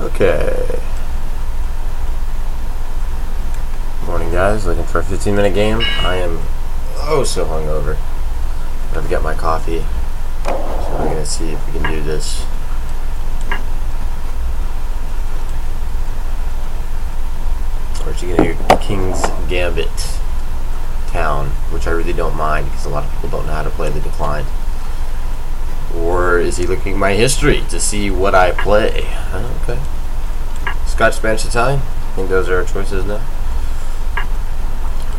Okay. Morning, guys. Looking for a 15-minute game. I am so hungover. I've got my coffee, so we're gonna see if we can do this. We're actually gonna do King's Gambit Town, which I really don't mind because a lot of people don't know how to play the decline. Or is he looking at my history to see what I play? Okay. Scotch, Spanish, Italian. I think those are our choices now.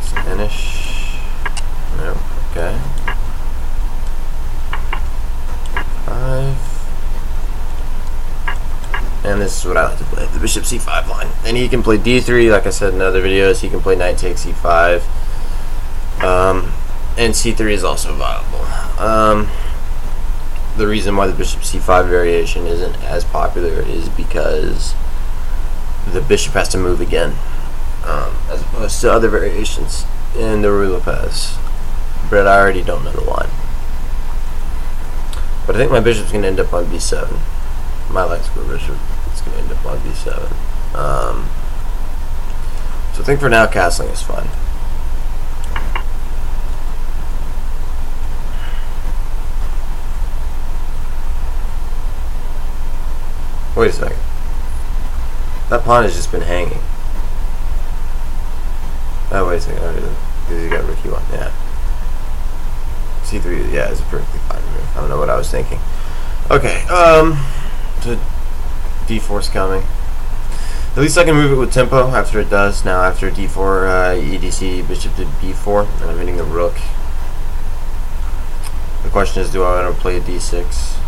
Spanish. Nope. Okay. 5. And this is what I like to play, the bishop c5 line. And he can play d3, like I said in other videos. He can play knight takes e5. And c3 is also viable. The reason why the bishop c5 variation isn't as popular is because the bishop has to move again, as opposed to other variations in the Ruy Lopez. But I already don't know the line. But I think my bishop's going to end up on b7. My light square bishop is going to end up on b7. So I think for now castling is fine. Wait a second. That pawn has just been hanging. Oh, wait a second. Because he got rook e1. Yeah. c3, yeah, is a perfectly fine move. I don't know what I was thinking. Okay, so d4's coming. At least I can move it with tempo after it does. Now after d4, EDC, bishop to b4, and I'm hitting the rook. The question is, do I want to play a d6?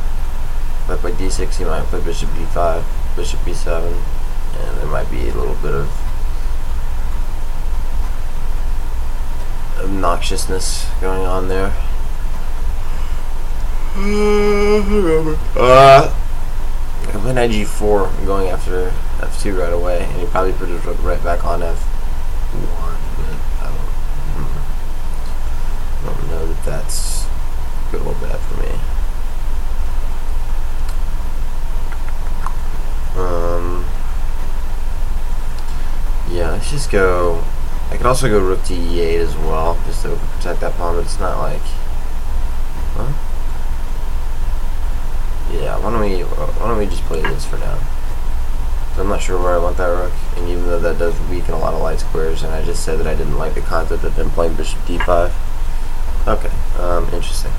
If I play d6, he might play bishop b5, bishop b7, and there might be a little bit of obnoxiousness going on there. I can play knight g4. I'm going after f2 right away, and he probably put his rook right back on f1. But I don't know that that's good or bad for me. Yeah, let's just go. I could also go rook to e8 as well, just to protect that pawn, but it's not like. Huh? Yeah, why don't we just play this for now? So I'm not sure where I want that rook, and even though that does weaken a lot of light squares, and I just said that I didn't like the concept of him playing bishop d5. Okay, interesting.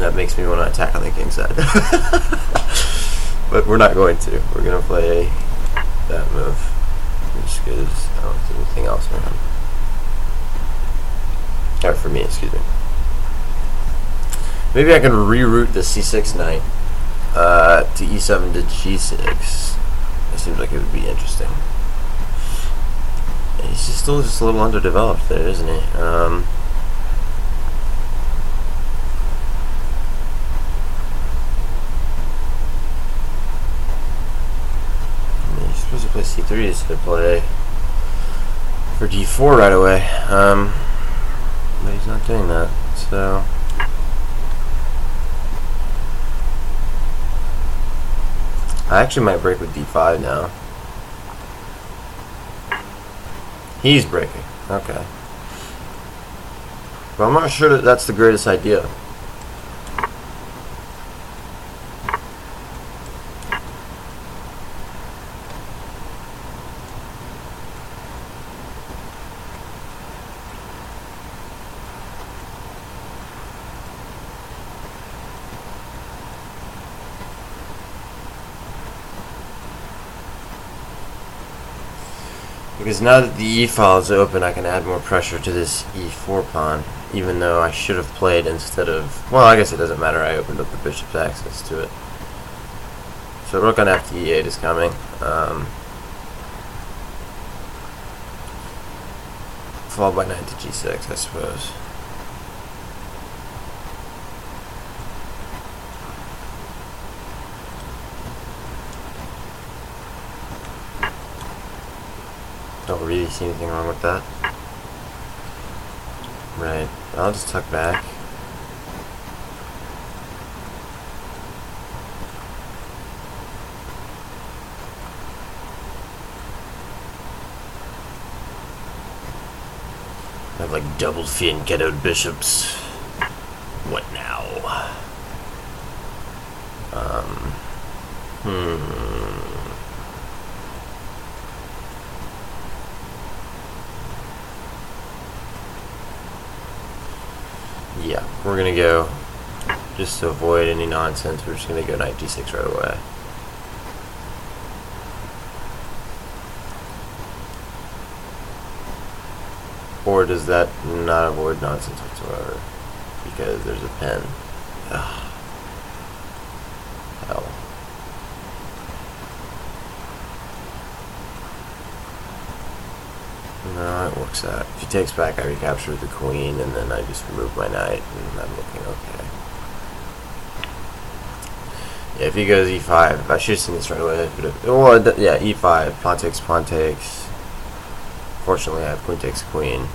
That makes me want to attack on the king side. But we're not going to. We're going to play that move. Just because I don't see anything else around. Or for me, excuse me. Maybe I can reroute the c6 knight to e7 to g6. It seems like it would be interesting. And he's still just a little underdeveloped there, isn't he? Supposed to play c3 is to play for d4 right away, but he's not doing that, so I actually might break with d5 now. He's breaking, okay, but I'm not sure that that's the greatest idea. Because now that the e file is open, I can add more pressure to this e4 pawn, even though I should have played instead of, well, I guess it doesn't matter, I opened up the bishop's access to it. So rook on f to e8 is coming. Followed by knight to g6, I suppose. Don't really see anything wrong with that. Right, I'll just tuck back. have like double fianchettoed bishops. What now? Yeah, we're gonna go, just to avoid any nonsense, we're just gonna go knight d6 right away. Or does that not avoid nonsense whatsoever? Because there's a pen. Ugh. Hell. No, it works out. If he takes back, I recapture the queen, and then I just remove my knight, and I'm looking okay. Yeah, if he goes e5, I should have seen this right away. Well, yeah, e5, pawn takes. Fortunately, I have queen takes queen.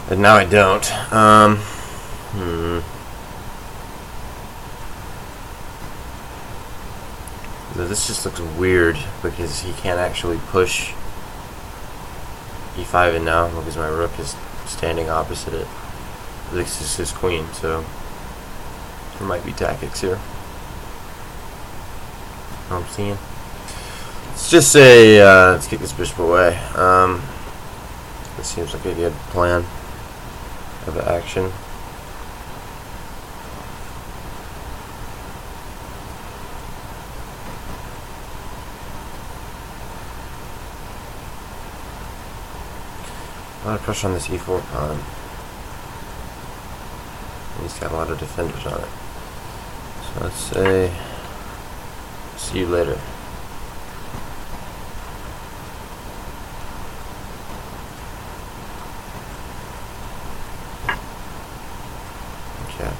And now I don't. This just looks weird because he can't actually push e5 in now because my rook is standing opposite it. This is his queen, so there might be tactics here. You know what I'm seeing? Let's just say let's kick this bishop away. This seems like a good plan of action. A lot of pressure on this e4 pawn. He's got a lot of defenders on it. So let's say, see you later. Okay.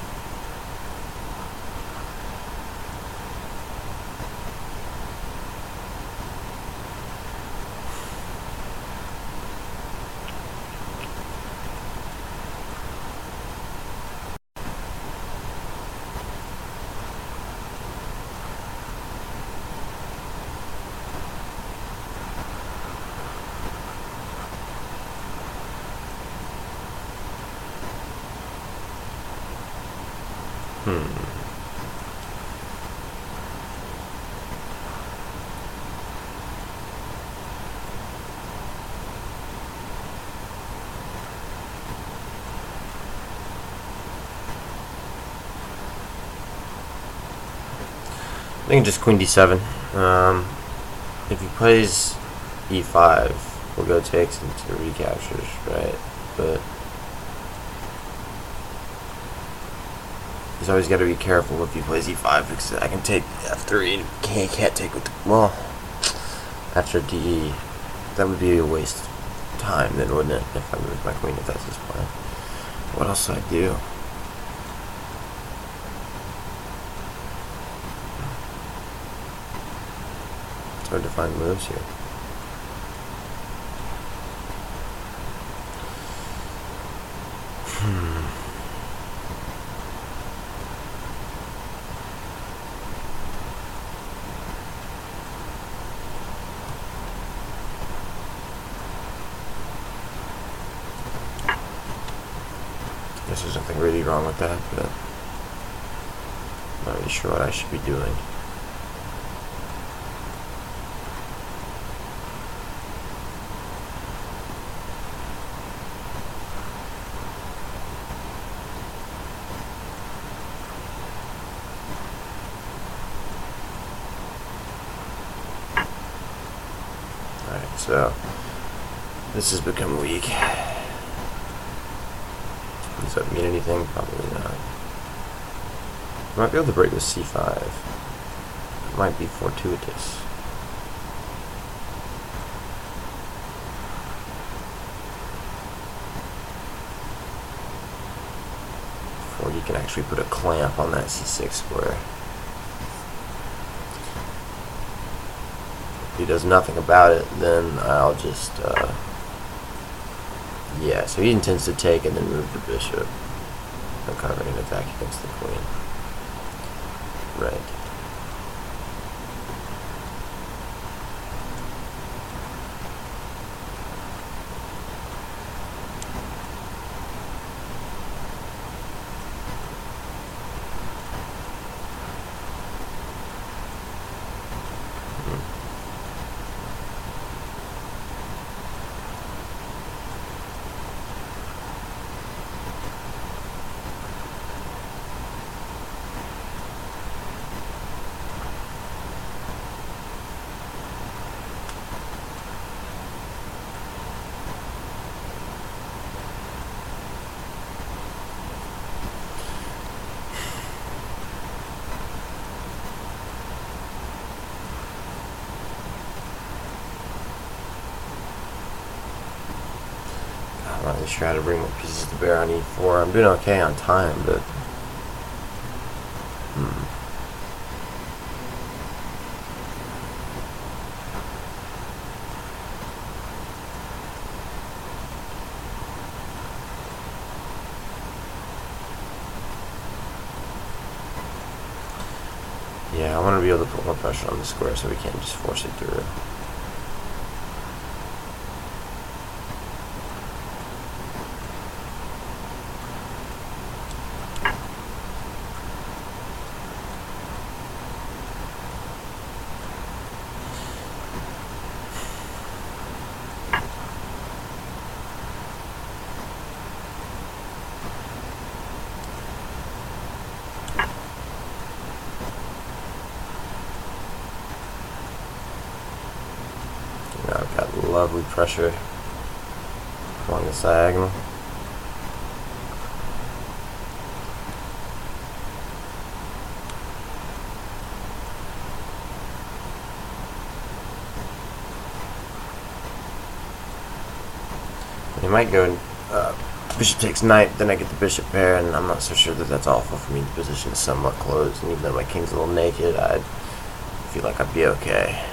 I think just queen d7. If he plays e5, we'll go takes into recaptures, right? But he's always got to be careful if he plays e5 because I can take f3 and he can't take with the, well, after de. That would be a waste of time then, wouldn't it? If I move my queen, if that's his plan. What else do I do? It's hard to find moves here. Guess there's nothing really wrong with that, but I'm not really sure what I should be doing. Alright, so this has become weak. Does that mean anything? Probably not. I might be able to break this c5. It might be fortuitous. Or you can actually put a clamp on that c6 square. If he does nothing about it, then I'll just Yeah, so he intends to take and then move the bishop. Uncovering an attack against the queen. Right. I'm just trying to bring more pieces to bear on e4. I'm doing okay on time, but yeah, I want to be able to put more pressure on the square so we can't just force it through. Now I've got lovely pressure along the diagonal. He might go bishop takes knight, then I get the bishop pair, and I'm not so sure that that's awful for me. The position is somewhat closed, and even though my king's a little naked, I feel like I'd be okay.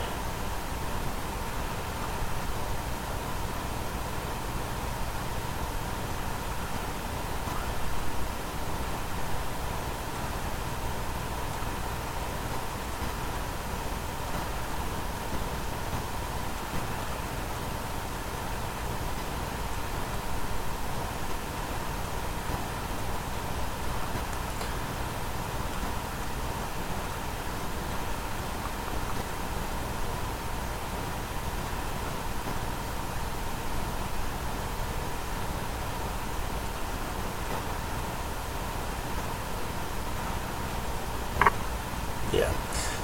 Yeah.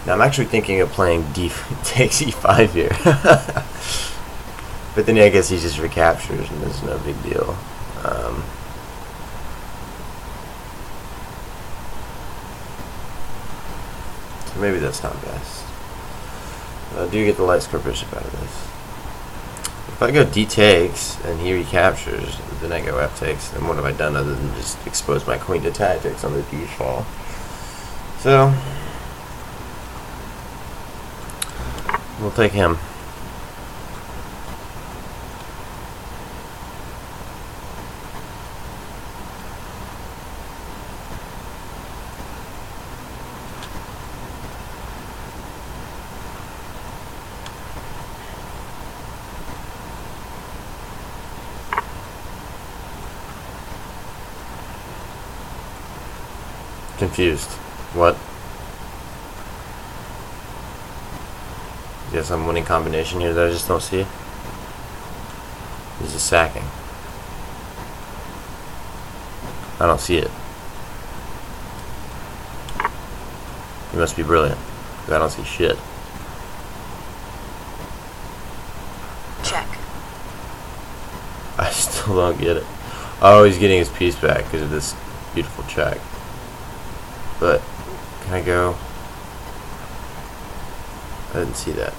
Now I'm actually thinking of playing d takes e5 here. But then I guess he just recaptures and there's no big deal. So maybe that's not best. But I do get the light square bishop out of this. If I go d takes and he recaptures, then I go f takes, then what have I done other than just expose my queen to tactics on the d file? So we'll take him. Confused. What? Guess I'm winning combination here that I just don't see. He's just sacking. I don't see it. He must be brilliant, because I don't see shit. Check. I still don't get it. Oh, he's getting his piece back because of this beautiful check. But, can I go? I didn't see that.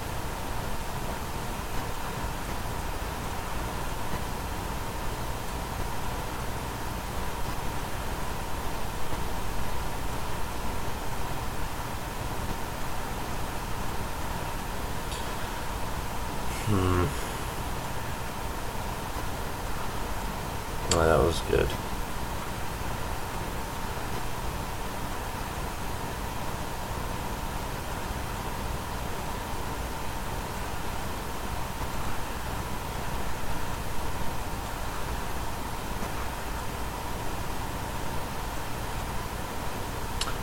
Well, that was good.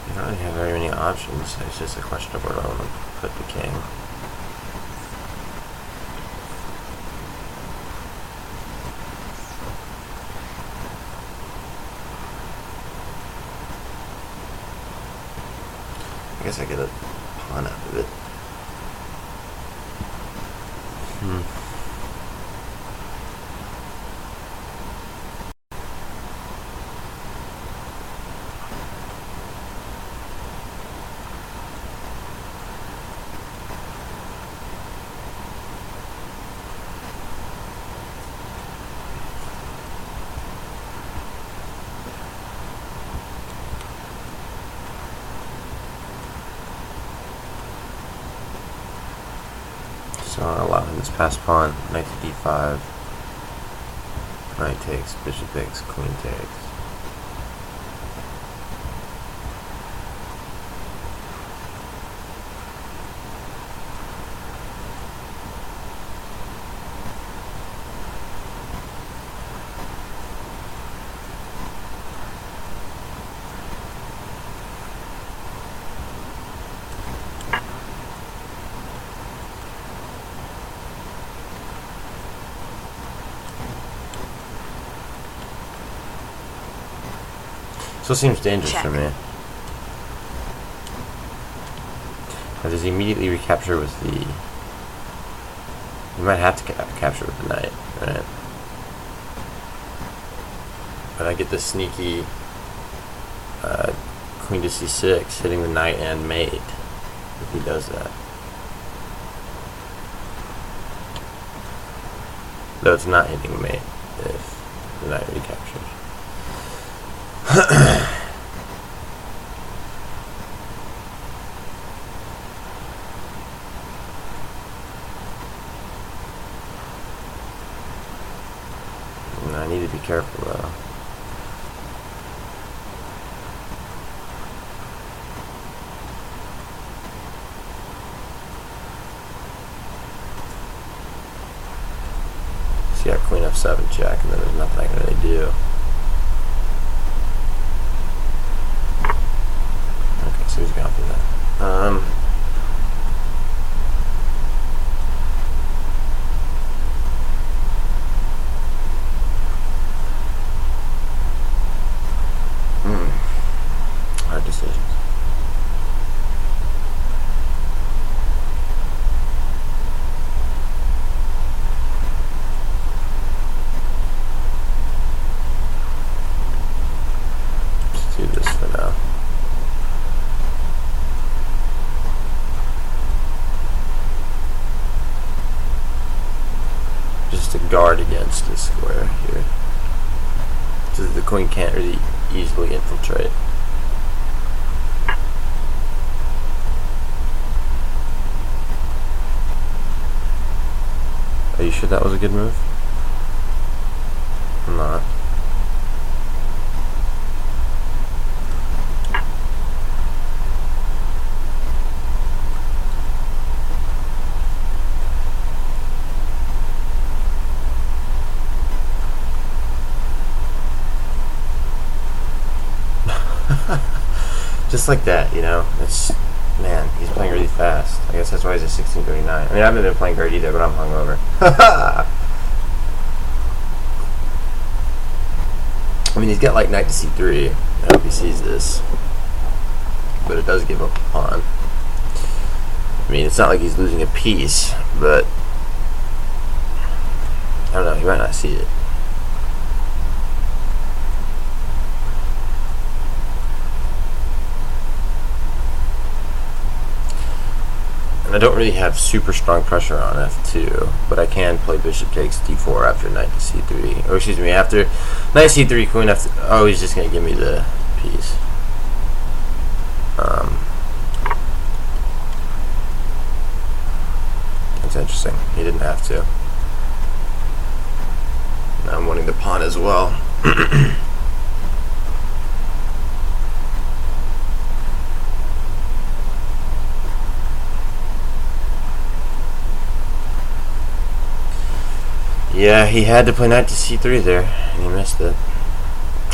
You don't really have very many options. It's just a question of where I want to put the king. I guess I get a pawn out of it. So I'll allow him this pass pawn, knight to d5, knight takes, bishop takes, queen takes. So it seems dangerous Check. for me. Now does he immediately recapture with the... He might have to capture with the knight, right? But I get this sneaky queen to c6, hitting the knight and mate, if he does that. Though it's not hitting mate if the knight recaptures. I need to be careful though. See, I queen f7 check, and then there's nothing I can really do. Okay, so he's gone for that. Hard decisions. Let's do this for now. Just to guard against this square here. So that the queen can't really easily infiltrate. Are you sure that was a good move? I'm not. Just like that, you know? It's, man, he's playing really fast. I guess that's why he's at 1639. I mean, I haven't been playing great either, but I'm hungover. I mean, he's got like knight to c3. I hope he sees this. But it does give up a pawn. I mean, it's not like he's losing a piece, but I don't know, he might not see it. And I don't really have super strong pressure on f2, but I can play bishop takes d4 after knight to c3. Or excuse me, after knight c3, queen f3. Oh, he's just going to give me the piece. That's interesting. He didn't have to. Now I'm wanting the pawn as well. Yeah, he had to play knight to c3 there, and he missed it.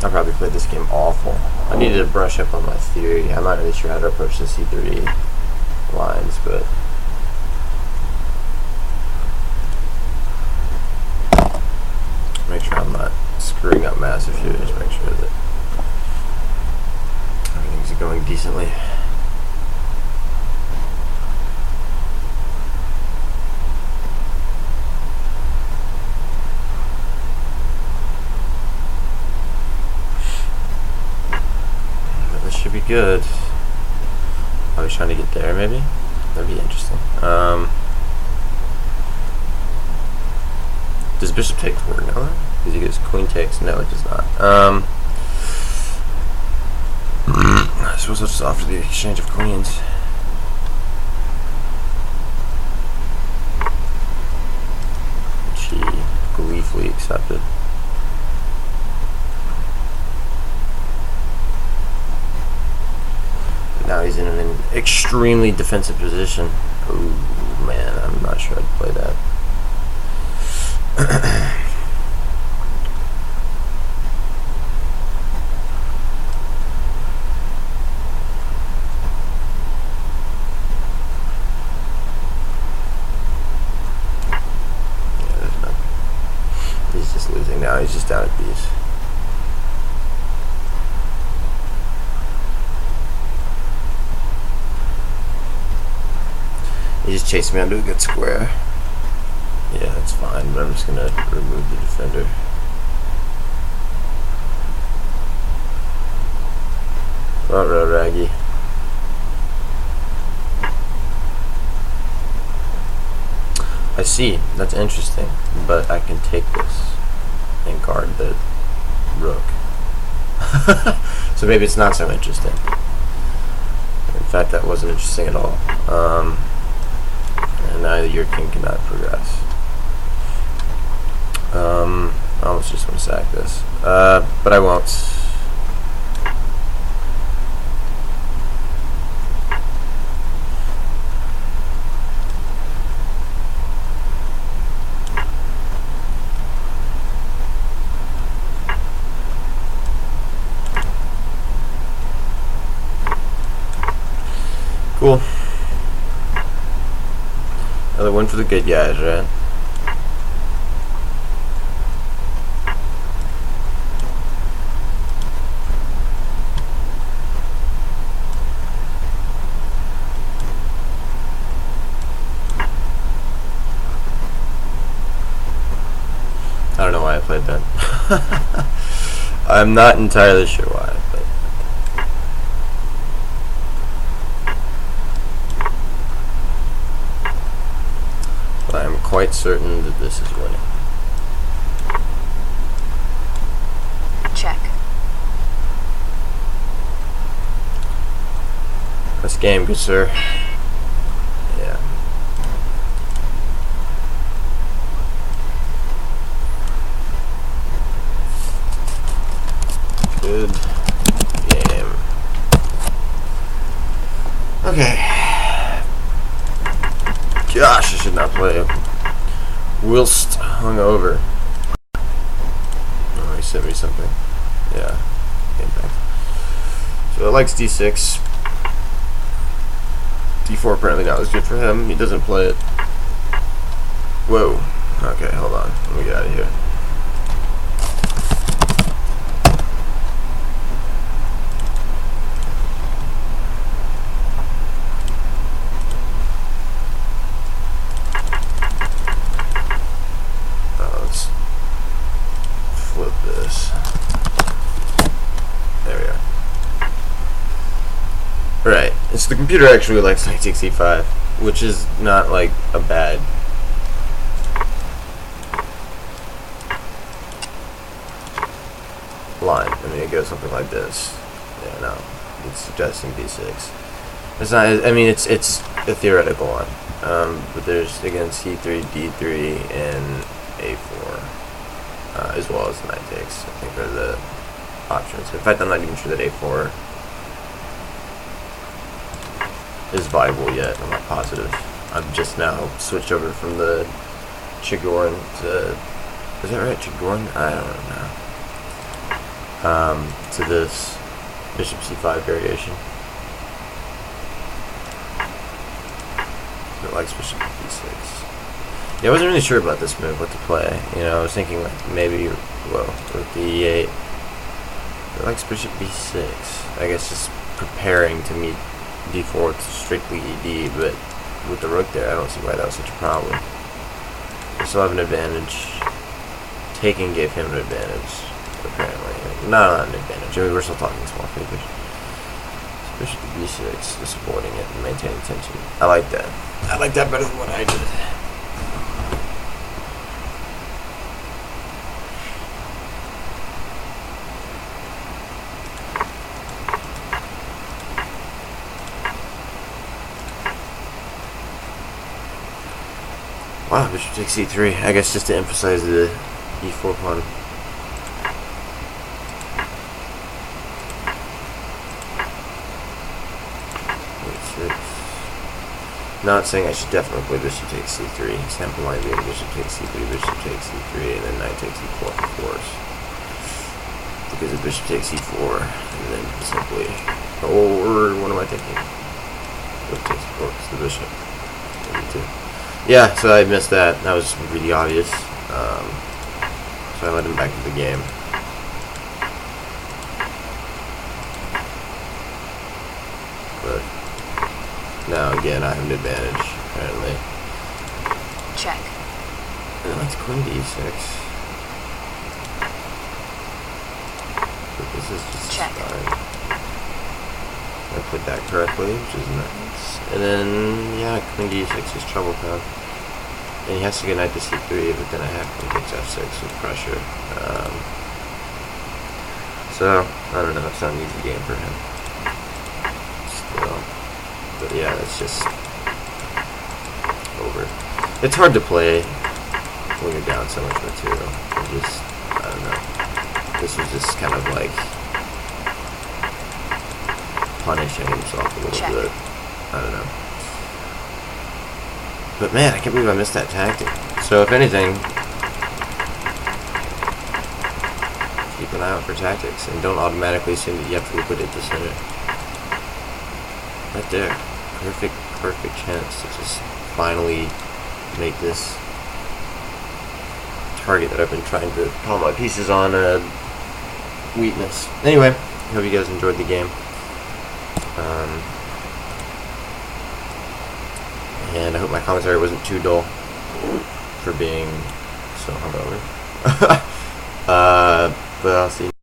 I probably played this game awful. I needed to brush up on my theory. I'm not really sure how to approach the c3 lines, but make sure I'm not screwing up massive here. Just make sure that everything's going decently. Should be good. I was trying to get there, maybe. That'd be interesting. Does bishop take forward now? Because he gets queen takes. No, it does not. I suppose I'll just offer the exchange of queens. Which he gleefully accepted. Now he's in an extremely defensive position. Ooh, man, I'm not sure I'd play that. Yeah, there's nothing. He's just losing now. He's just down at these. He just chased me onto a good square. Yeah, that's fine, but I'm just gonna remove the defender. Alright, Raggy. I see, that's interesting, but I can take this and guard the rook. So maybe it's not so interesting. In fact, that wasn't interesting at all. And now your king cannot progress. I almost just want to sack this. But I won't. Cool. Another one for the good guys, right? I don't know why I played that. I'm not entirely sure why I played that. But I'm quite certain that this is winning. Check. This game, good sir. Yeah. Good game. Okay. Gosh, I should not play it. Whilst hungover. Oh, he sent me something. Yeah. Okay, thanks. So it likes d6. d4 apparently not as good for him. He doesn't play it. Whoa. Okay, hold on. Let me get out of here. Let's flip this. There we are. Right. So the computer actually likes knight takes e5, which is not like a bad line. I mean, it goes something like this. Yeah, no, it's suggesting d6. It's not. I mean, it's a theoretical one. But there's again c3, d3, and a4. as well as knight takes. I think are the options. In fact, I'm not even sure that a4 is viable yet. I'm not positive. I've just now switched over from the Chigorin to, is that right? Chigorin? I don't know. To this bishop c5 variation. It likes bishop b6. Yeah, I wasn't really sure about this move, what to play. You know, I was thinking like maybe, well, with the e8. It likes bishop b6. I guess just preparing to meet d4 with strictly ed, but with the rook there, I don't see why that was such a problem. We still have an advantage. Taking gave him an advantage, apparently. Not an advantage. I mean, we're still talking small figures. So bishop to b6, just avoiding it and maintaining tension. I like that. I like that better than what I did. Wow, bishop takes e3. I guess just to emphasize the e4 pawn. E6. Not saying I should definitely play bishop takes c3. Example might be bishop takes c3, bishop takes c3, and then knight takes e4, of course. Because if bishop takes e4, and then simply, or what am I thinking? Bishop takes e4, it's the bishop. E2. Yeah, so I missed that. That was really obvious. So I let him back into the game. But now again, I have an advantage, apparently. Check. And that's queen d6. But this is just check. fine. I played that correctly, which is nice. And then, yeah, queen d6 is trouble found. And he has to get knight to c3, but then I have queen takes f6 with pressure. So, I don't know, it's not an easy game for him. Still. But yeah, it's just over. It's hard to play when you're down so much material. I don't know. This was just kind of like punishing himself a little bit. I don't know. But man, I can't believe I missed that tactic. So if anything, keep an eye out for tactics and don't automatically assume that you have to liquidate the center. Right there. Perfect chance to just finally make this target that I've been trying to palm my pieces on a weakness. Anyway, hope you guys enjoyed the game. And I hope my commentary wasn't too dull for being so hungover. But I'll see you.